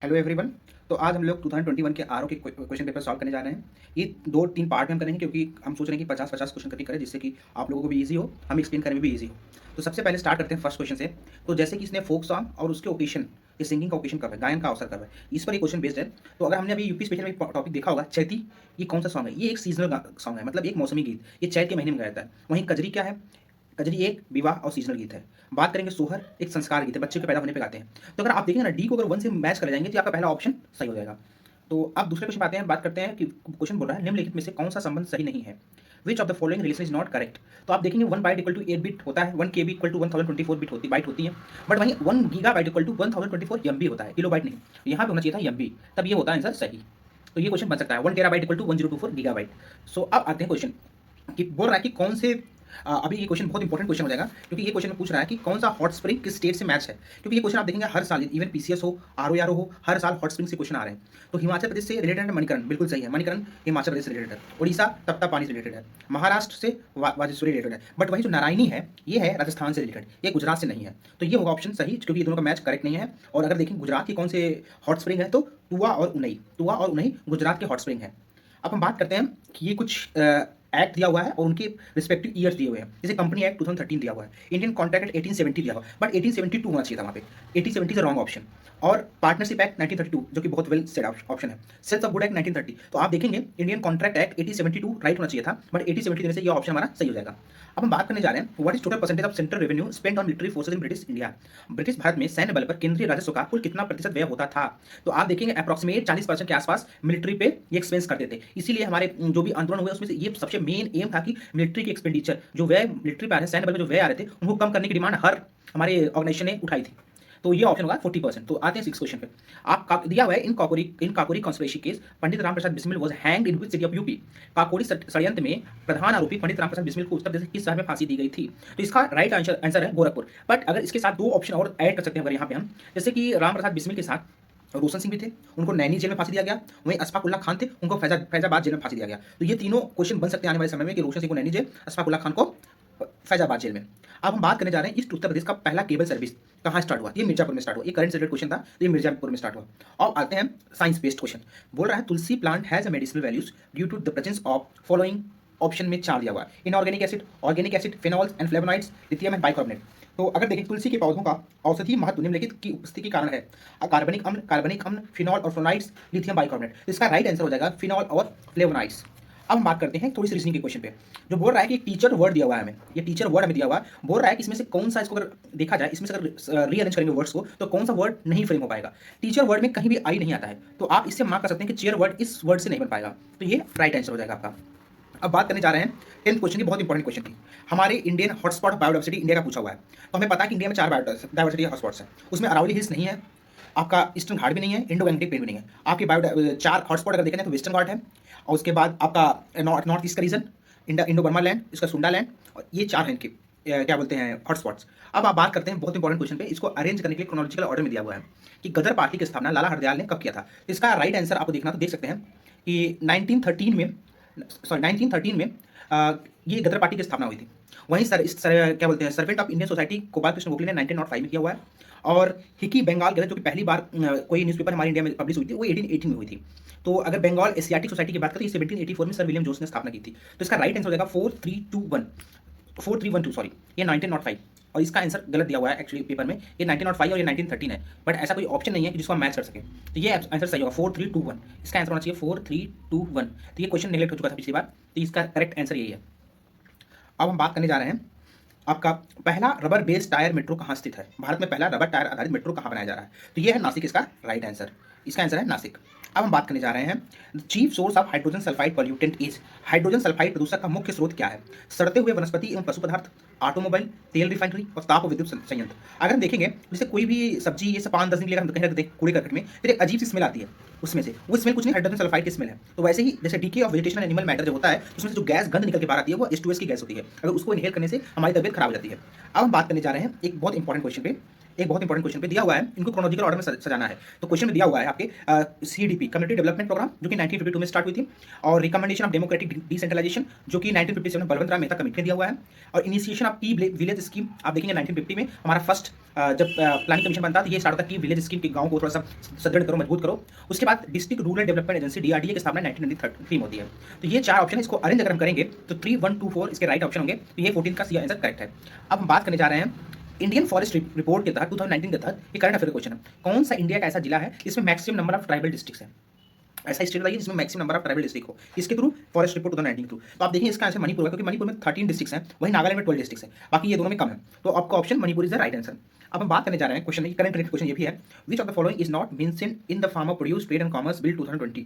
Hello everyone. तो आज हम लोग 2021 के आरओ के क्वेश्चन पेपर सॉल्व करने जा रहे हैं। ये 2-3 पार्ट में हम करेंगे क्योंकि हम सोच रहे हैं कि 50-50 क्वेश्चन करके करें, जिससे कि आप लोगों को भी ईजी हो, हमें एक्सप्लेन करने में भी ईजी हो। तो सबसे पहले स्टार्ट करते हैं फर्स्ट क्वेश्चन से। तो जैसे कि इसने फोक सॉन्ग और उसके ओकेशन, ये सिंगिंग का ओकेशन कब है, गायन का अवसर कब है, इस पर ये क्वेश्चन बेस्ड है। तो अगर हमने अभी यूपी स्पेशल में टॉपिक देखा होगा, चैती, ये कौन सा सॉन्ग है? ये एक सीजनल सॉन्ग है, मतलब एक मौसमी गीत, ये चैत के महीने में गाया जाता है। वहीं कजरी क्या है? कजरी एक विवाह और सीजनल गीत है। बात करेंगे सोहर, एक संस्कार गीत है, बच्चे के पैदा होने पे गाते हैं। तो अगर आप देखेंगे ना, डी को अगर 1 से मैच कर जाएंगे तो आपका पहला ऑप्शन सही हो जाएगा। तो अब दूसरे क्वेश्चन पे आते हैं, बात करते हैं कि क्वेश्चन बोल रहा है निम्नलिखित में से कौन सा संबंध सही नहीं है? विच of the following relation is not correct? तो आप देखेंगे 1 बाइट इक्वल टू 8 बिट होता है, 1 केबी इक्वल टू 1024 बिट होती बाइट होती है। बट वहीं 1 gigabyte equal to 1024 MB होता है, किलो बाइट नहीं। यहाँ पे होना चाहिए था एमबी, तब ये होता है आंसर सही। तो ये क्वेश्चन बन सकता है 1 terabyte equal to 1024 gigabyte. So अब आते हैं क्वेश्चन कि बोल रहा है कि कौन से अभी ये क्वेश्चन बहुत इंपॉर्टेंट क्वेश्चन हो जाएगा, क्योंकि ये क्वेश्चन में पूछ रहा है कि कौन सा हॉट स्प्रिंग किस स्टेट से मैच है। क्योंकि ये क्वेश्चन आप देखेंगे हर साल, इवन पीसीएस हो, आरओ हो, हर साल हॉट स्प्रिंग से क्वेश्चन आ रहे हैं। तो हिमाचल प्रदेश से रिलेटेड है मणिकरण, बिल्कुल सही है, मणिकरण हिमाचल प्रदेश से रिलेटेड है। उड़ीसा तप्तापानी से रिलेटेड है। महाराष्ट्र से वाजेश्वरी रिलेटेड है। बट वही जो नारायणी है, ये है राजस्थान से रिलेटेड, ये गुजरात से नहीं है। तो ये होगा ऑप्शन सही, क्योंकि ये दोनों का मैच करेक्ट नहीं है। और अगर देखें गुजरात की कौन से हॉट स्प्रिंग है, तो तुआ और उनई गुजरात के हॉट स्प्रिंग है। अब हम बात करते हैं कि ये कुछ एक्ट दिया हुआ है और उनके रिस्पेक्टिव ईयर्स दिए हुए हैं। जैसे कंपनी एक्ट 2013 दिया हुआ है, इंडियन कॉन्ट्रैक्ट एक्ट 1870 दिया हुआ है, बट 1872 होना चाहिए था वहाँ पे, 1870 रॉन्ग ऑप्शन। और पार्टनरशिप एक्ट 1932, जो कि बहुत वेल सेड ऑप्शन है। Sales of good act 1930। तो आप देखेंगे इंडियन कॉन्ट्रैक्ट एक्ट 1872 राइट होना चाहिए था, बट 1870 देने से ये ऑप्शन हमारा सही हो जाएगा। अब हम बात करने जा रहे हैं what is total percentage of central revenue spend on military forces in British India? British Bharat में सैन्य बल पर केंद्रीय राजस्व का कुल कितना प्रतिशत व्यय होता था? तो आप देखेंगे अप्रॉक्सीमेट 40% के आसपास मिलिट्री पे ये एक्सपेंस करते थे। इसीलिए हमारे जो भी आंदोलन हुए उसमें से ये सबसे मेन एम था कि मिलिट्री की एक्सपेंडिचर, जो व्यय मिलिट्री पे आ रहे हैं, सैन्य बल में जो व्यय आ रहे थे, उनको कम करने की डिमांड हर हमारे ऑर्गेनाइजेशन ने उठाई थी। तो ये ऑप्शन होगा 40%। तो आते हैं 6 क्वेश्चन पे। आप दिया हुआ है in Kakori conspiracy case Pandit Ramprasad Bismil was hanged in which city of UP? Kakori षड्यंत्र में प्रधान आरोपी पंडित रामप्रसाद बिस्मिल को उत्तर प्रदेश के किस शहर में फांसी दी गई थी? तो इसका राइट आंसर है गोरखपुर। बट अगर इसके साथ 2 ऑप्शन और ऐड कर सकते हैं अगर यहाँ पे हम, जैसे कि रामप्रसाद बिस्मिल के साथ रोशन सिंह भी थे, उनको नैनी जेल में फांसी दिया गया। वहीं अशफाक उल्लाह खान थे, उनको फैजाबाद जेल में फांसी दिया गया। तो ये तीनों क्वेश्चन बन सकते हैं आने वाले समय में कि रोशन सिंह को नैनी जेल, अशफाक उल्लाह खान को फैजाबाद जेल में। अब हम बात करने जा रहे हैं ईस्ट उत्तर प्रदेश का पहला केबल सर्विस कहाँ स्टार्ट हुआ? ये मिर्जापुर में स्टार्ट हुआ। ये करंट रिलेटेड क्वेश्चन था, तो ये मिर्जापुर में स्टार्ट हुआ। और आते हैं साइंस बेस्ड क्वेश्चन। बोल रहा है tulsi plant has a medicinal values due to the presence of following. Option में 4 दिया हुआ है, inorganic acid, organic acid, phenols and flavonoids, lithium and bicarbonate. तो अगर देखें तुलसी के पौधों का औषधीय महत्व निम्नलिखित की उपस्थिति के कारण है। कार्बनिक अम्ल, फिनॉल और फ्लोराइड्स, लिथियम बाइकार्बोनेट। तो इसका राइट आंसर हो जाएगा फिनॉल और फ्लेवोनॉइड्स। अब हम बात करते हैं थोड़ी सी रीजनिंग के क्वेश्चन पे, जो बोल रहा है कि टीचर वर्ड दिया हुआ है हमें, ये टीचर वर्ड हमें दिया हुआ है। बोल रहा है कि इसमें से कौन सा, इसको अगर देखा जाए, इसमें से अगर रीअरेंज करेंगे वर्ड्स को, तो कौन सा वर्ड नहीं फ्रेम हो पाएगा? टीचर वर्ड में कहीं भी आई नहीं आता है, तो आप इससे मार्क कर सकते हैं कि चेयर वर्ड इस वर्ड से नहीं बन पाएगा। तो ये राइट आंसर हो जाएगा आपका। अब बात करने जा रहे हैं 10th क्वेश्चन की, बहुत इंपॉर्टेंट क्वेश्चन थी। हमारे Indian hotspot of biodiversity India का पूछा हुआ है। तो हमें पता है कि इंडिया में 4 बायोडाइवर्सिटी हॉटस्पॉट्स हैं। उसमें अरावली हिल्स नहीं है, आपका ईस्टर्न घाट भी नहीं है, इंडो गैंगटिक प्लेन भी नहीं है। आपके 4 हॉटस्पॉट अगर देखें तो वेस्टर्न घाट है, और उसके बाद आपका नॉर्थ ईस्ट का रीजन, इंडो बर्मा लैंड, इसका सुंडा लैंड, और ये 4 हैं इनके क्या बोलते हैं हॉटस्पॉट्स। अब आप बात करते हैं बहुत इंपॉर्टेंट क्वेश्चन पे, इसको अरेंज करने के लिए क्रोनोलॉजिकल ऑर्डर में दिया हुआ है कि गदर पार्टी की स्थापना लाला हरदयाल ने कब किया था। इसका राइट आंसर आपको देखना, तो देख सकते हैं कि 1913 में ये गदर पार्टी की स्थापना हुई थी। वहीं क्या बोलते हैं servant of Indian society Gopal Krishna Gokhale ने 1905 में किया हुआ है। और हिकी बंगाल गदर, जो कि पहली बार कोई न्यूज़पेपर हमारे इंडिया में पब्लिश हुई थी, वो 1818 में हुई थी। तो अगर बंगाल एशियाटिक सोसाइटी की बात करें, 1784 में सर विलियम जोन्स ने स्थापना की थी। तो इसका राइट आंसर हो जाएगा 4312 सॉरी, ये 1905। और इसका आंसर गलत दिया हुआ है एक्चुअली पेपर में, ये 1905 और ये 1913 है। बट ऐसा कोई ऑप्शन नहीं है कि जिसको हम मैच कर सके। तो ये आंसर सही होगा 4321, इसका आंसर होना चाहिए 4321। तो ये क्वेश्चन नेगलेक्ट हो चुका था पिछली बार, तो इसका करेक्ट आंसर यही है। अब हम बात करने जा रहे हैं आपका पहला रबर बेस्ड टायर मेट्रो कहाँ स्थित है? भारत में पहला रबर टायर आधारित मेट्रो कहाँ बनाया जा रहा है? तो ये है नासिक, इसका राइट आंसर। इसका आंसर है नासिक। अब हम बात करने जा रहे हैं chief source of hydrogen sulphide pollutant is. Hydrogen sulphide प्रदूषक का मुख्य स्रोत क्या है? सड़ते हुए वनस्पति एवं पशु पदार्थ, ऑटोमोबाइल, तेल रिफाइनरी और ताप विद्युत संयंत्र। अगर हम देखेंगे जैसे कोई भी सब्जी ये सब 5-10 दिन के लिए हम कहीं रख दें कूड़े करकट में, फिर एक अजीब सी स्मेल आती है उसमें से, वो स्मेल कुछ नहीं, हाइड्रोजन सल्फाइड की स्मेल है। तो वैसे ही जैसे DK of vegetation animal matter जो होता है, उसमें से जो गैस गंध निकल के बाहर आती है, वो H2S की गैस होती है। अगर उसको इनहेल करने से हमारी तबियत खराब हो जाती है। अब हम बात करने जा रहे हैं एक बहुत इंपॉर्टेंट क्वेश्चन पे एक बहुत इंपॉर्टेंट क्वेश्चन पे दिया हुआ है, इनको क्रोनोलॉजिकल ऑर्डर में सजाना है। तो क्वेश्चन में दिया हुआ है आपके सीडीपी कम्युनिटी डेवलपमेंट प्रोग्राम जो कि 1952 में स्टार्ट हुई थी, और रिकमेंडेशन ऑफ डेमोक्रेटिक डिसेंट्रलाइजेशन जो कि 1957 में बलवंत राम मेहता कमेटी ने दिया हुआ है, और इनिशिएशन ऑफ की विलेज स्कीम आप देखेंगे 1950 में हमारा फर्स्ट जब प्लानिंग कमीशन बनता था ये स्टार्ट होता की विलेज स्कीम के गाँव को थोड़ा सा सुदृढ़ करो, मजबूत करो। उसके बाद district rural development agency DRDA की स्थापना 1993 में होती है। तो ये 4 ऑप्शन है, इसको अरेंज अगर हम करेंगे तो 3, 1, 2, 4 इसके राइट ऑप्शन होंगे। तो ये 14 का सी आंसर करेक्ट है। अब हम बात करने जा रहे हैं इंडियन फॉरेस्ट रिपोर्ट के तहत 2019 के तहत ये करंट अफेयर क्वेश्चन है, कौन सा इंडिया का ऐसा जिला है जिसमें maximum number of tribal districts है, ऐसा स्टेट बताइए जिसमें maximum number of tribal district हो, इसके थ्रू फॉरेस्ट रिपोर्ट 2019 के थ्रू। तो आप देखिए इसका आंसर मणिपुर है, क्योंकि मणिपुर में 13 डिस्ट्रिक्ट्स हैं, वहीं नागालैंड में 12 डिस्ट्रिक्ट्स हैं, बाकी ये दोनों में कम है। तो आपका option Manipur is the right answer. अब हम बात करने जा रहे हैं क्वेश्चन, करंट रिलेटेड क्वेश्चन ये भी है, विच of the following is not mentioned in the farmer produce trade and commerce bill 2020।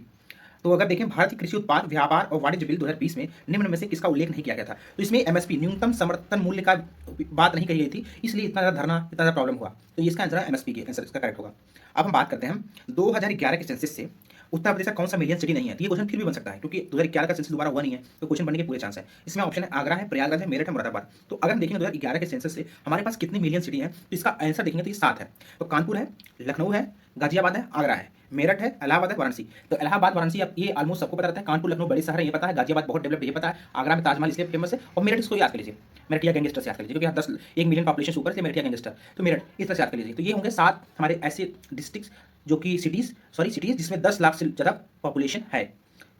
तो अगर देखें भारतीय कृषि उत्पाद व्यापार और वाणिज्य बिल 2020 में निम्न में से किसका उल्लेख नहीं किया गया था। तो इसमें एमएसपी न्यूनतम समर्थन मूल्य का बात नहीं कही गई थी, इसलिए इतना ज़्यादा धरना, इतना ज़्यादा प्रॉब्लम हुआ। तो इसका आंसर है एमएसपी की आंसर, इसका करेक्ट होगा। अब हम बात करते हैं 2011 के सेंसस से उत्तर प्रदेश का कौन सा मिलियन सिटी नहीं है। तो ये क्वेश्चन फिर भी बन सकता है, क्योंकि 2011 का सेंसस दोबारा हुआ नहीं है, तो क्वेश्चन बनने के पूरे चांस है। इसमें ऑप्शन है आगरा है, प्रयागराज है, मेरठ है, मुरादाबाद। तो अगर हम देखेंगे 2011 के सेंसस से हमारे पास कितनी मिलियन सिटी है, तो इसका आंसर देखेंगे तो ये 7 है। तो कानपुर है, लखनऊ है, गाजियाबाद है, आगरा है, मेरठ है, इलाहाबाद है, वाराणसी। तो इलाहाबाद वाराणसी अब ये ऑलमोस्ट सबको पता रहता है, कानपुर लखनऊ बड़े शहर है ये पता है, गाजियाबाद बहुत डेवलप्ड ये पता है, आगरा में ताजमहल इसलिए फेमस है, और मेरठ इसको याद कर लीजिए, मेरठिया गैंगस्टर से याद कर लीजिए, क्योंकि यहाँ 1 मिलियन पॉपुलेशन से ऊपर से मेरठिया गैंगस्टर, तो मेरठ इस तरह से याद कर लीजिए। तो ये होंगे 7 हमारे ऐसे डिस्ट्रिक्ट जो कि सिटीज जिसमें 10 लाख से ज़्यादा पॉपुलेशन है।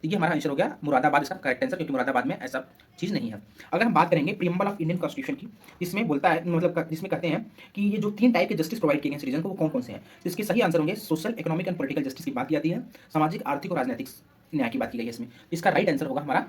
तो ये हमारा आंसर हो गया मुरादाबाद, इसका करेक्ट आंसर, क्योंकि मुरादाबाद में ऐसा चीज़ नहीं है। अगर हम बात करेंगे प्रीएम्बल ऑफ इंडियन कॉन्स्टिट्यूशन की, जिसमें बोलता है मतलब जिसमें कहते हैं कि ये जो 3 टाइप के जस्टिस प्रोवाइड किए गए सिटीजन को वो कौन कौन से हैं, तो इसके सही आंसर होंगे social, economic and political justice की बात की जाती है, सामाजिक, आर्थिक और राजनीतिक न्याय की बात की गई है इसमें। इसका राइट आंसर होगा हमारा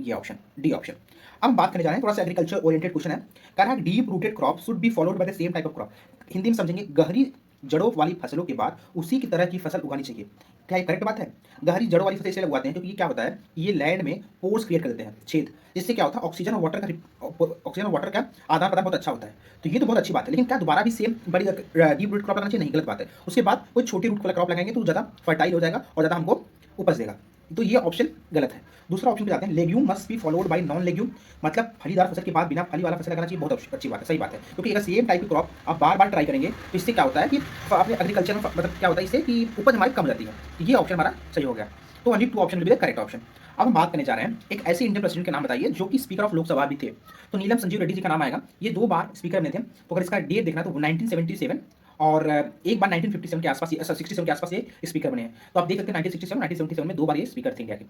ये ऑप्शन, डी ऑप्शन। अब हम बात करने जा रहे हैं थोड़ा सा एग्रीकल्चर ओरिएंटेड क्वेश्चन है, कह रहा है deep rooted crop should be followed by the same type of crop. Hindi में समझेंगे, गहरी जड़ों वाली फसलों के बाद उसी की तरह की फसल उगानी चाहिए। क्या ये करेक्ट बात है? गहरी जड़ों वाली फसल इसलिए उगाते हैं क्योंकि ये क्या होता है, ये लैंड में पोर्स क्रिएट कर देते हैं, छेद, जिससे क्या होता है ऑक्सीजन और वाटर का आदान प्रदान बहुत अच्छा होता है। तो ये तो बहुत अच्छी बात है, लेकिन क्या दोबारा भी सेम बड़ी डीप रूट क्रॉप लगाना चाहिए? नहीं, गलत बात है। उसके बाद कोई छोटी रूट वाला क्रॉप लगाएंगे तो ज़्यादा फर्टाइल हो जाएगा और ज़्यादा हमको उपज देगा। तो ये ऑप्शन गलत है। दूसरा ऑप्शन पे जाते हैं, legume must be followed by non legume, मतलब फलीदार फसल के बाद बिना फली वाला फसल लगाना चाहिए। बहुत अच्छी बात है, सही बात है, क्योंकि अगर सेम टाइप की क्रॉप आप बार बार ट्राई करेंगे तो इससे क्या होता है कि अपने एग्रीकल्चर में मतलब क्या होता है इससे कि उपज हमारी कम हो जाती है। तो ये ऑप्शन हमारा सही हो गया। तो only 2 option will be the correct option. अब हम बात करने जा रहे हैं एक ऐसे इंडियन प्रेसिडेंट के नाम बताइए जो कि स्पीकर ऑफ लोकसभा भी थे। तो नीलम संजीव रेड्डी जी का नाम आएगा, ये 2 बार स्पीकर बने थे। तो अगर इसका डेट देखना तो 1977 और एक बार 1957 के आसपास, 67 के आसपास ये स्पीकर बने हैं। तो आप देख सकते हैं 1977 में 2 बार ये स्पीकर थे इंडिया के।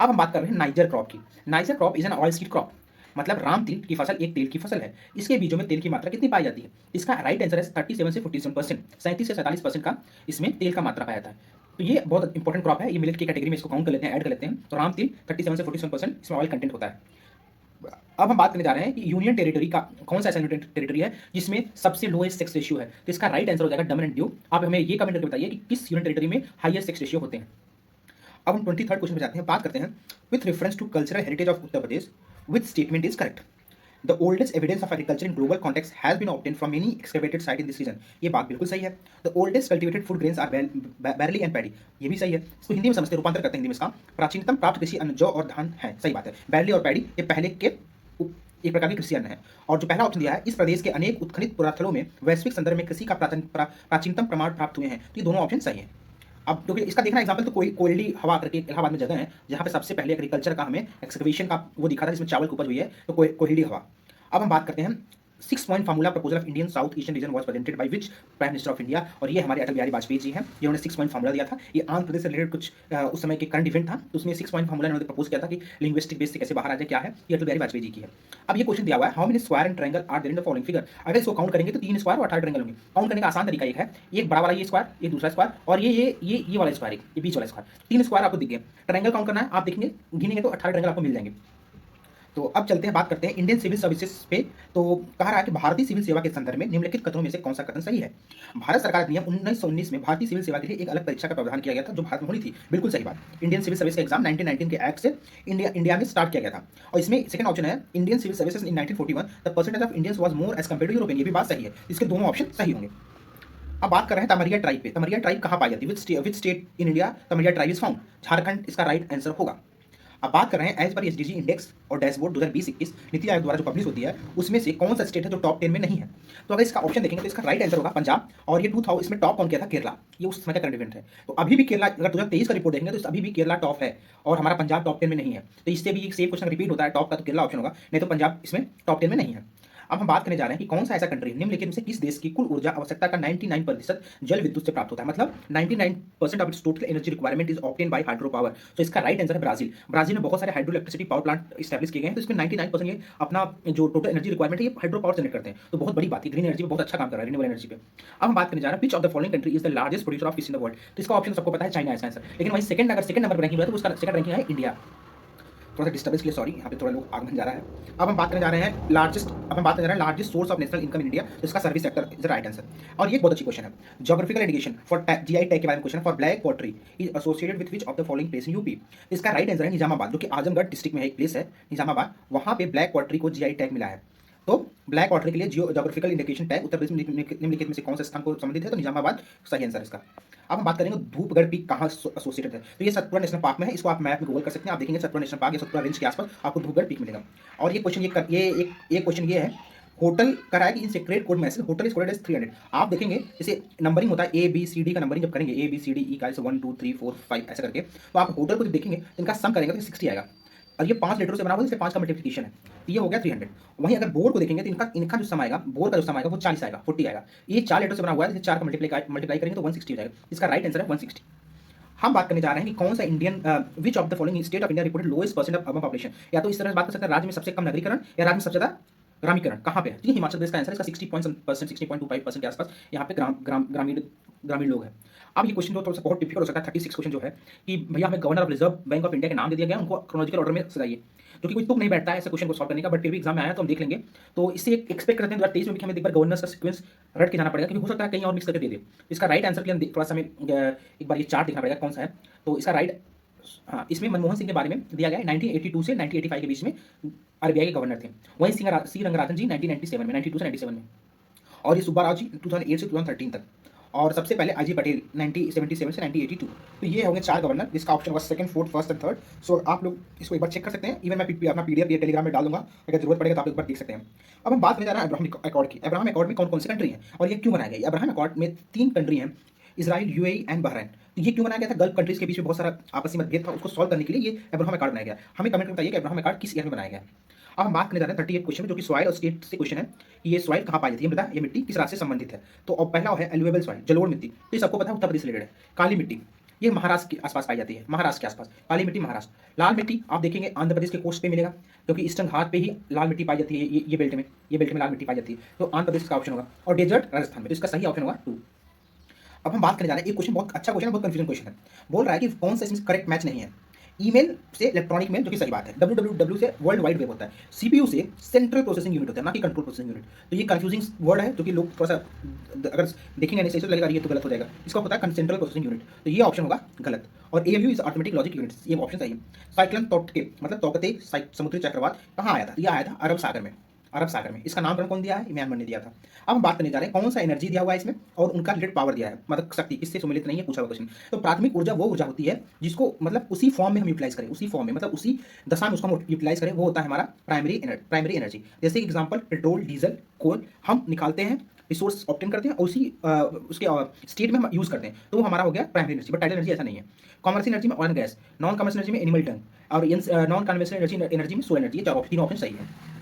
अब हम बात कर रहे हैं नाइजर क्रॉप की। Niger crop is an oil seed crop, मतलब राम तिल की फसल एक तेल की फसल है। इसके बीजों में तेल की मात्रा कितनी पाई जाती है? इसका राइट आंसर है 37 से 47%, 37 से 47% का इसमें तेल का मात्रा पाया जाता है। तो ये बहुत इंपॉर्टेंट क्रॉप है, ये मिलेट की कैटेगरी में इसको काउंट कर लेते हैं, ऐड कर लेते हैं। तो राम तिल 37 से 47% इसमें ऑयल कंटेंट होता है। अब हम बात करने जा रहे हैं कि यूनियन टेरिटरी का कौन सा ऐसा यूनियन टेरिटरी है जिसमें सबसे लोएस्ट सेक्स रेशियो है। तो इसका राइट आंसर हो जाएगा डम एंड ड्यू। आप हमें ये कमेंट करके बताइए कि किस यूनियन टेरिटरी में हाईएस्ट सेक्स रेशियो होते हैं। अब हम 23rd क्वेश्चन पे जाते हैं, बात करते हैं with reference to cultural heritage of Uttar Pradesh with statement is correct. The oldest evidence of agriculture in global context has been obtained from many excavated site in this region. ये बात बिल्कुल सही है। The oldest cultivated food grains are barley and paddy, ये भी सही है। इसको हिंदी में समझते रूपांतर करते हैं हिंदी में, इसका प्राचीनतम प्राप्त कृषि अन्न जौ और धान है, सही बात है। बैरली और पैडी ये पहले के एक प्रकार की कृषि अन्न है। और जो पहला ऑप्शन दिया है, इस प्रदेश के अनेक उत्खनित पुरातनों में वैश्विक संदर्भ में कृषि का प्राचीनतम प्रमाण प्राप्त हुए हैं। तो ये दोनों ऑप्शन सही है। अब क्योंकि इसका देखना एग्जाम्पल तो कोयली हवा करके इलाहाबाद में जगह है जहाँ पे सबसे पहले एग्रीकल्चर का हमें एक्सकवेशन का वो दिखा था जिसमें चावल की उपज हुई है, तो कोयली हवा। अब हम बात करते हैं 6 point formula proposal of Indian south eastern region was presented by which prime minister of India. और ये हमारे अटल बिहारी वाजपेयी जी हैं, जिन्होंने 6 पॉइंट फार्मूला दिया था। ये आंध्र प्रदेश से रिलेटेड कुछ उस समय के करंट इवेंट था, तो उसमें 6 पॉइंट फार्मूला इन्होंने प्रपोज किया था कि लिंग्विस्टिक बेस से कैसे बाहर आ जाए, क्या है, ये अटल बिहारी वाजपेयी जी की है। अब ये क्वेश्चन दिया हुआ है, how many square and triangle are there in the following figure. अगर इसको काउंट करेंगे तो 3 स्क्वायर और 18 ट्रायंगल होंगे। काउंट करने का आसान तरीका एक है, एक बड़ा वाला ये स्क्वायर, ये दूसरा स्क्वायर, और ये वाला स्क्वायर, ये बीच वाला स्क्वायर, 3 स्क्वायर आपको दिख गए। ट्रायंगल काउंट करना है, आप देखेंगे गिनेंगे तो 18 ट्रायंगल आपको मिल जाएंगे। तो अब चलते हैं, बात करते हैं इंडियन सिविल सर्विसेज पे। तो कहा रहा है कि भारतीय सिविल सेवा के संदर्भ में निम्नलिखित कथनों में से कौन सा कथन सही है। भारत सरकार के नियम 1919 में भारतीय सिविल सेवा के लिए एक अलग परीक्षा का प्रावधान किया गया था जो भारत में होनी थी, बिल्कुल सही बात। इंडियन सिविल सर्विस का एग्जाम 1919 के एक्ट से इंडिया में स्टार्ट किया गया था। और इसमें सेकंड ऑप्शन है Indian civil services in 1941 the percentage of Indians was more as compared to European, ये भी बात सही है। इसके दोनों ऑप्शन सही होंगे। अब बात कर रहे हैं तमरिया ट्राइब पे। तमरिया ट्राइब कहाँ पाई जाती है, which state in India Tamaria tribe is found. Jharkhand इसका राइट आंसर होगा। अब बात कर रहे हैं एज पर एसडीजी इंडेक्स और डैशबोर्ड 2020-21 नीति आयोग द्वारा जो पब्लिश होती है उसमें से कौन सा स्टेट है जो टॉप 10 में नहीं है। तो अगर इसका ऑप्शन देखेंगे तो इसका राइट आंसर होगा पंजाब, और ये 2000 इसमें टॉप कौन किया था, केरला। ये उस समय का करंट इवेंट है। तो अभी भी केरला, अगर 2023 का रिपोर्ट देखेंगे तो अभी भी केरला टॉप है और हमारा पंजाब टॉप 10 में नहीं है। तो इससे भी सेम क्वेश्चन रिपीट होता है, टॉप का तो केरला ऑप्शन होगा, नहीं तो पंजाब इसमें टॉप 10 में नहीं है। अब हम बात करने जा रहे हैं कि कौन सा ऐसा कंट्री निम्नलिखित में से किस देश की कुल ऊर्जा आवश्यकता का 99% जल विद्युत से प्राप्त होता है, मतलब 99% of its total energy requirement is obtain bye hydro power. तो इसका राइट आंसर है ब्राजील। ब्राजील में बहुत सारे hydro electricity power plant establish किए गए हैं, तो इसमें 99% ये अपना जो टोटल एनर्जी रिक्वायरमेंट है ये हाइड्रो पावर जनरेट करते हैं। तो बहुत बड़ी बात है, ग्रीन एनर्जी में बहुत अच्छा काम कर रहा है, रिन्यूएबल एनर्जी पे। अब हम बात करने जा रहे हैं, which of the following country is the largest producer of fish in the world. तो इसका ऑप्शन सबको पता है, चाइना है इसका आंसर। लेकिन वहीं सेकंड, अगर सेकंड नंबर पर रैंकिंग है तो उसका सेकंड रैंकिंग है इंडिया। थोड़ा सा डिस्टर्बेंस के लिए सॉरी, यहाँ पे थोड़ा लोग आगमन जा रहा है। अब हम बात करने जा रहे हैं largest source of national income in India. तो इसका service sector is the right answer. और ये बहुत अच्छी क्वेश्चन है, geographical indication for GI tag के बारे में question for black pottery is associated with which of the following place in UP. इसका राइट आंसर है निजामाबाद, जो कि आजमगढ़ डिस्ट्रिक्ट में एक प्लेस है निजामाबाद, वहाँ पे ब्लैक पॉटरी को जीआई टैग मिला है। तो ब्लैक पॉटरी के लिए geographical indication tag Uttar Pradesh में निम्नलिखित में से कौन सा स्थान को संबंधित है, तो निजामाबाद सही आंसर इसका। अब हम बात करेंगे धूपगढ़ पीक कहाँ एसोसिएटेड है। तो ये सतपुरा नेशनल पार्क में है, इसको आप मैप में गूगल कर सकते हैं, आप देखेंगे सतपुरा नेशनल पार्क या सतपुरा रेंज के आसपास आपको धूपगढ़ पीक मिलेगा। और ये क्वेश्चन ये क्वेश्चन ये है, होटल का है कि in secret code message hotel is coded as 300। आप देखेंगे जैसे नंबरिंग होता है ए बी सी डी का, नंबरिंग जब करेंगे ए बी सी डी ई का 1 2 3 4 5 ऐसा करके, तो आप होटल को जब देखेंगे तो इनका सम करेंगे तो 60 आएगा। और ये 5 लेटरों से बना हुआ है, इससे 5 का मल्टीप्लिकेशन है, तो ये हो गया 300। वहीं अगर बोर को देखेंगे तो इनका जो सम आएगा, बोर का जो सम आएगा वो 40 आएगा, 40 आएगा। ये 4 लेटर से बना हुआ है, 4 का मल्टीप्लाई करेंगे तो 160 हो जाएगा। इसका राइट आंसर है 160। हम बात करने जा रहे हैं कि कौन सा Indian which of the following state of India reported lowest percent of urban population. या तो इस तरह से बात कर सकते हैं, राज्य में सबसे कम नगरीकरण या राज्य में सबसे ज्यादा ग्रामीकरण कहाँ पे है। जी हिमाचल प्रदेश का आंसर है, इसका 60% 60.25% के आसपास यहाँ पे ग्रामीण लोग हैं। अब ये क्वेश्चन जो थोड़ा सा बहुत डिफिकल्ट हो सकता है, 36 क्वेश्चन जो है कि भैया हमें governor of reserve bank of India के नाम दे दिया गया, उनको क्रोनोलॉजिकल ऑर्डर में सजाइए, जो कि कोई तुक नहीं बैठता है ऐसे क्वेश्चन को सॉल्व करने का, बट फिर भी एग्जाम में आया तो हम देख लेंगे। तो इससे एक्सपेक्ट करते हैं 2023 में भी हमें एक बार गवर्नर्स का सीक्वेंस रट के जाना पड़ेगा, क्योंकि हो सकता है कहीं और मिक्स करके दे दे। इसका राइट आंसर के लिए थोड़ा सा हमें एक बार ये चार्ट देखना पड़ेगा कौन सा है। तो इसका राइट, हाँ, इसमें मनमोहन सिंह के बारे में दिया गया है, 1982 से 1985 के बीच में आरबीआई के गवर्नर थे। वहीं सी रंगराजन जी 1997 में, 92 से 97 में, और ये सुब्बाराव जी 2008 से 2013 तक, और सबसे पहले अजय पटेल 1977 से 1982। तो ये होंगे 4 गवर्नर, जिसका ऑप्शन होगा second, fourth, first and third. So आप लोग इसको एक बार चेक कर सकते हैं, इवन मैं अपना पीडीएफ ये टेलीग्राम में डाल दूंगा, अगर जरूरत पड़ेगा तो आप एक बार देख सकते हैं। अब हम बात करने जा रहे हैं अब्राहम अकॉर्ड की। अब्राहम अकॉर्ड में कौन कौन सी कंट्री है और ये क्यों बनाया गया। अब्राहम अकॉर्ड में 3 कंट्री हैं, इजराइल, यूएई एंड बहरीन। तो ये क्यों बनाया गया था, गल्फ कंट्रीज के बीच में बहुत सारा आपसी मतभेद था, उसको सॉल्व करने के लिए ये अब्राहम अकॉर्ड बनाया गया। हमें कमेंट में बताइए कि अब्राहम अकॉर्ड किस ईयर में बनाया गया। अब हम बात करने जा रहे हैं 38 क्वेश्चन में, जो कि सॉइल और स्टेट से क्वेश्चन है कि ये सॉइल कहाँ पाई जाती है, मृदा, ये मिट्टी किस राज्य से संबंधित है। तो अब पहला है एल्यूएबल सॉइल, जलोढ़ मिट्टी, तो ये सबको पता है उत्तर प्रदेश रिलेटेड है। काली मिट्टी, ये महाराष्ट्र के आसपास पाई जाती है, महाराष्ट्र के आसपास काली मिट्टी महाराष्ट्र। लाल मिट्टी आप देखेंगे आंध्र प्रदेश के कोस्ट पे मिलेगा, क्योंकि ईस्टर्न घाट पे ही लाल मिट्टी पाई जाती है, ये बेल्ट में, ये बेल्ट में लाल मिट्टी पाई जाती है, तो आंध्र प्रदेश का ऑप्शन होगा। और डेजर्ट राजस्थान में, तो इसका सही ऑप्शन होगा 2। अब हम बात करने जा रहे हैं, एक क्वेश्चन बहुत अच्छा क्वेश्चन है, बहुत कंफ्यूजन क्वेश्चन है। बोल रहा है कि कौन सा इसमें करेक्ट मैच नहीं है। ईमेल से इलेक्ट्रॉनिक मेल, जो कि सही बात है, www से वर्ल्ड वाइड वेब होता है, सीपीयू से सेंट्रल प्रोसेसिंग यूनिट होता है, ना कि कंट्रोल प्रोसेसिंग यूनिट। तो ये कंफ्यूजिंग वर्ड है, जो कि लोग थोड़ा सा अगर देखेंगे नहीं सही तो लगेगा ये तो गलत हो जाएगा। इसका होता है सेंट्रल प्रोसेसिंग यूनिट, तो ये ऑप्शन होगा गलत। और ALU is automatic logic unit, ये ऑप्शन सही है। साइक्लोन तोक्ते मतलब तोकते समुद्री चक्रवात कहाँ आया था, ये आया था अरब सागर में, अरब सागर में। इसका नामकरण कौन दिया है, म्यांमार ने दिया था। अब हम बात करने जा रहे हैं कौन सा एनर्जी दिया हुआ है इसमें और उनका रिलेटेड पावर दिया है, मतलब शक्ति किससे सम्मिलित नहीं है, पूछा हुआ क्वेश्चन। तो प्राथमिक ऊर्जा वो ऊर्जा होती है जिसको मतलब उसी फॉर्म में हम यूटिलाइज करें, उसी फॉर्म में मतलब उसी दशा में उसको हम यूटिलाइज करें, वो होता है हमारा प्राइमरी एनर्जी। जैसे एग्जाम्पल पेट्रोल, डीजल, कोल हम निकालते हैं, रिसोर्स ऑब्टेन करते हैं और उसी उसके स्टेट में हम यूज करते हैं, तो वो हमारा हो गया primary energy. But tidal energy ऐसा नहीं है। कॉमर्शियल एनर्जी में oil and gas, non commercial energy में एनिमल टंग, और नॉन कन्वेंशनल एनर्जी में सोलर एनर्जी। 3 ऑप्शन सही है।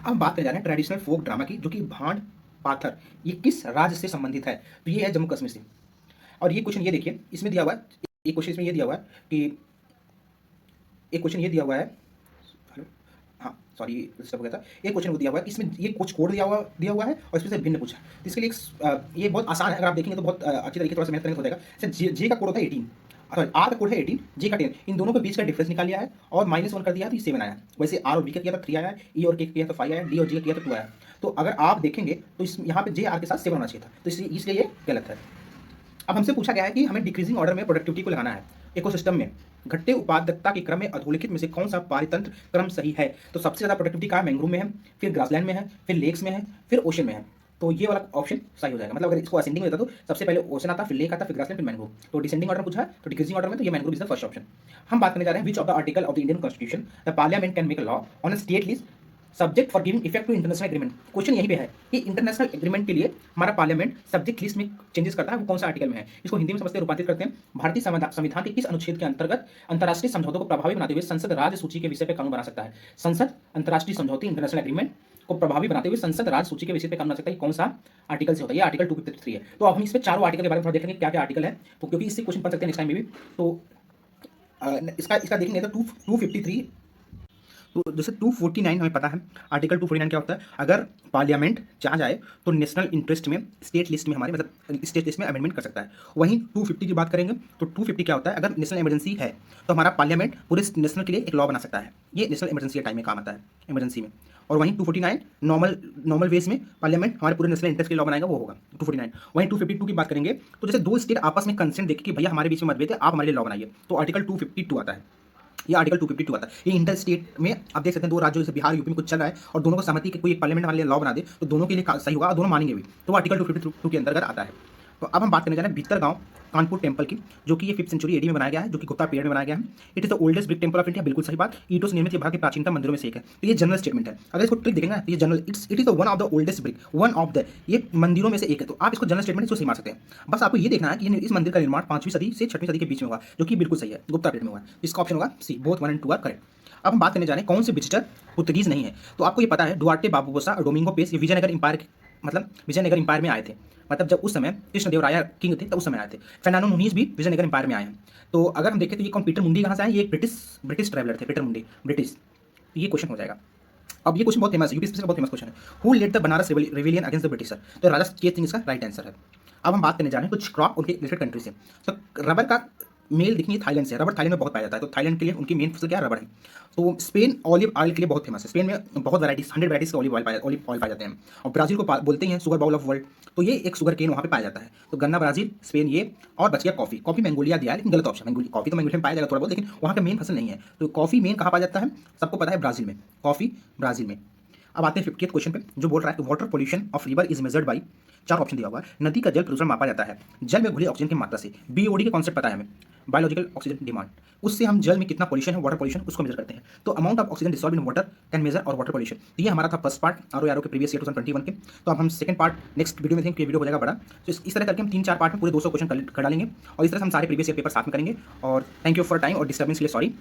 अब हम बात करने जा रहे हैं ट्रेडिशनल फोक ड्रामा की, जो कि भांड पाथर, ये किस राज्य से संबंधित है। तो ये है जम्मू कश्मीर से। और ये क्वेश्चन ये देखिए, इसमें दिया हुआ है, एक क्वेश्चन इसमें ये दिया हुआ है कि एक क्वेश्चन ये दिया हुआ है, हाँ सॉरी डिस्टर्ब हो गया था। एक क्वेश्चन को दिया हुआ है, इसमें ये कुछ कोड दिया हुआ है और इसमें से भिन्न पूछा। तो इसके लिए ये बहुत आसान है, अगर आप देखेंगे तो बहुत अच्छी तरीके थोड़ा सा मेहनत करने हो जाएगा। जैसे जे का कोड होता है 18, सॉरी आर का कोड है 18, जे का 10, इन दोनों के बीच का डिफरेंस निकाल लिया है और -1 कर दिया है, तो 7 आया। वैसे आर और बी का किया तो 3 आया, ई और के किया तो 5 आया, डी और जी का किया तो 2 आया। तो अगर आप देखेंगे तो इस यहाँ पे जे आर के साथ 7 होना चाहिए था, तो इसलिए ये गलत है। अब हमसे पूछा गया है कि हमें डिक्रीजिंग ऑर्डर में प्रोडक्टिविटी को लगाना है इकोसिस्टम में, घटते उत्पादकता के क्रम में अधोलिखित में से कौन सा पारितंत्र क्रम सही है। तो सबसे ज़्यादा प्रोडक्टिविटी कहाँ है, मैंग्रोव में है, फिर ग्रासलैंड में है, फिर लेक्स में है, फिर ओशन में है। तो ये वाला ऑप्शन सही हो जाएगा। मतलब अगर इसको असेंडिंग में होता तो सबसे पहले ओशन आता, फिर लेक आता, फिर ग्रासलैंड, फिर मैंग्रोव। तो डिसेंडिंग ऑर्डर पूछा है, तो डिक्रीजिंग ऑर्डर में तो ये mangrove is the first option. हम बात करने जा रहे हैं which of the article of the Indian constitution the parliament can make a law on a state list subject for giving effect to international agreement. Question यही पे है कि इंटरनेशनल एग्रीमेंट के लिए हमारा पार्लियामेंट सब्जेक्ट लिस्ट में changes करता है, वो कौन सा आर्टिकल में है। इसको हिंदी में समझते हैं, रूपांतरित करते हैं। भारतीय संविधान के किस अनुच्छेद के अंतर्गत अंतर्राष्ट्रीय समझौतों को प्रभावी बनाते हुए संसद राज्य सूची के विषय पर कानून बना सकता है। संसद अंतर्राष्ट्रीय समझौते इंटरनेशनल एग्रीमेंट को प्रभावी बनाते हुए संसद राज्य सूची के विषय पे काम बना सकता है। कौन सा आर्टिकल से होता है? ये आर्टिकल 253 है। तो अब हम इसमें चारों आर्टिकल के बारे में थोड़ा देखेंगे क्या क्या आर्टिकल है, तो क्योंकि इससे क्वेश्चन बन सकते हैं नेक्स्ट टाइम में भी। तो इसका इसका देखेंगे तो 253। तो जैसे 249 हमें पता है, आर्टिकल 249 क्या होता है, अगर पार्लियामेंट चाह जाए तो नेशनल इंटरेस्ट में स्टेट लिस्ट में हमारे मतलब स्टेट लिस्ट में अमेंडमेंट कर सकता है। वहीं 250 की बात करेंगे तो 250 क्या होता है, अगर नेशनल इमरजेंसी है तो हमारा पार्लियामेंट पूरे नेशनल के लिए एक लॉ बना सकता है। ये नेशनल इमरजेंसी के टाइम में काम आता है, इमरजेंसी में। और वहीं 249 नॉर्मल वेज में पार्लियामेंट हमारे पूरे नेशनल इंटरेस्ट के लॉ बनाएगा, वो होगा 249। वहीं 252 की बात करेंगे तो जैसे दो स्टेट आपस में कंसेंट देखे कि भैया हमारे बीच में मतभेद है, आप हमारे लिए लॉ बनाइए, तो आर्टिकल 252 आता है। ये आर्टिकल 252 आता है। ये इंटर स्टेट में आप देख सकते हैं, दो राज्यों जैसे बिहार यूपी में कुछ चल रहा है और दोनों को सहमति कि कोई एक पार्लियामेंट हमारे लिए लॉ बना दे तो दोनों के लिए सही होगा और दोनों मानेंगे भी, तो आर्टिकल 252 के अंतर्गत आता है। तो अब हम बात करने जा रहे हैं भीतरगांव कानपुर टेम्पल की, जो कि ये 5th सेंचुरी एडी में बनाया गया है, जो कि गुप्ता पीरियड में बनाया गया है। It is the oldest brick temple of India, बिल्कुल सही बात। ईंटों से निर्मित ये भारत के प्राचीनतम मंदिरों में से एक है। तो ये जनरल स्टेटमेंट है। अगर इसको ट्रिक देखेंगे ना, ये general it is the one of the oldest brick, one of the, ये मंदिरों में से एक है। तो आप इसको जनरल स्टेटमेंट इसको सही मार सकते हैं। बस आपको ये देखना है कि इस मंदिर का निर्माण 5वीं सदी से 6वीं सदी के बीच में हुआ, जो कि बिल्कुल सही है, गुप्ता पीरियड में हुआ। इसका ऑप्शन होगा सी, बोथ 1 and 2 आर करेक्ट। अब हम बात करने जा रहे हैं कौन से विजिटर पुर्तगीज नहीं है। तो आपको ये पता है डुआर्टे बारबोसा और डोमिंगो पेस, ये विजयनगर इंपायर मतलब विजयनगर इंपायर में आए थे। मतलब जब उस समय कृष्णदेवराय किंग थे तब उस समय आए थे। फर्नांडो नुनीज भी विजयनगर इंपायर में आए हैं। तो अगर हम देखें तो ये कौन, पीटर मुंडी कहाँ से आए? ये एक ब्रिटिश ट्रैवलर थे, पीटर मुंडी, ब्रिटिश। ये क्वेश्चन हो जाएगा। अब ये क्वेश्चन बहुत फेमस है, यूपीएससी का बहुत फेमस क्वेश्चन है। Who led the Banaras rebellion against the britisher? तो राजा केत सिंह इसका राइट आंसर है। अब हम बात करने जा रहे हैं कुछ क्रॉप उनके रिलेटेड कंट्री से। तो रबर का मेल देखिए थाईलैंड से, रबर थाईलैंड में बहुत पाया जाता है। तो थाईलैंड के लिए उनकी मेन फसल क्या है? रबर है। तो स्पेन ऑलिव ऑयल के लिए बहुत फेमस है। स्पेन में बहुत वैराइटीज 100 वैराइटीज का ऑलिव ऑयल पाए जाते हैं। और ब्राजील को बोलते हैं सुगर बाउल ऑफ वर्ल्ड। तो ये एक शुगर केन वहाँ पे पाया जाता है। तो गन्ना ब्राजील, स्पेन ये, और बच गया कॉफी। कॉफी मंगोलिया दिया है लेकिन गलत ऑप्शन। कॉफी तो मंगोलिया में पाया जाएगा थोड़ा बहुत, लेकिन वहाँ का मेन फसल नहीं है। तो कॉफी मेन कहाँ पाया जाता है? सबको पता है, ब्राजील में। कॉफी ब्राजील में। अब आते हैं 50th क्वेश्चन पे, जो बोल रहा है water pollution of river is measured by, 4 option दिया हुआ है। नदी का जल प्रदूषण मापा जाता है जल में घुले ऑक्सीजन की मात्रा से। बीओडी के कॉन्सेप्ट पता है हमें, बायोलॉजिकल ऑक्सीजन डिमांड। उससे हम जल में कितना पोल्यूशन है, वाटर पोल्यूशन, उसको मेजर करते हैं। तो amount of oxygen dissolve in water can measure और वाटर पोल्यूशन। तो ये हमारा था फर्स्ट पार्ट आरओ के प्रीवियस ईयर 2021 के। तो अब हम सेकंड पार्ट नेक्स्ट वीडियो में देखेंगे, वीडियो हो जाएगा बड़ा। तो इस तरह करके हम 3-4 पार्ट में पूरे 200 क्वेश्चन कर डालेंगे और इस तरह से हम सारे प्रीवियस ईयर पेपर साथ में करेंगे। और थैंक यू फॉर टाइम और डिस्टर्बेंस के लिए सॉरी।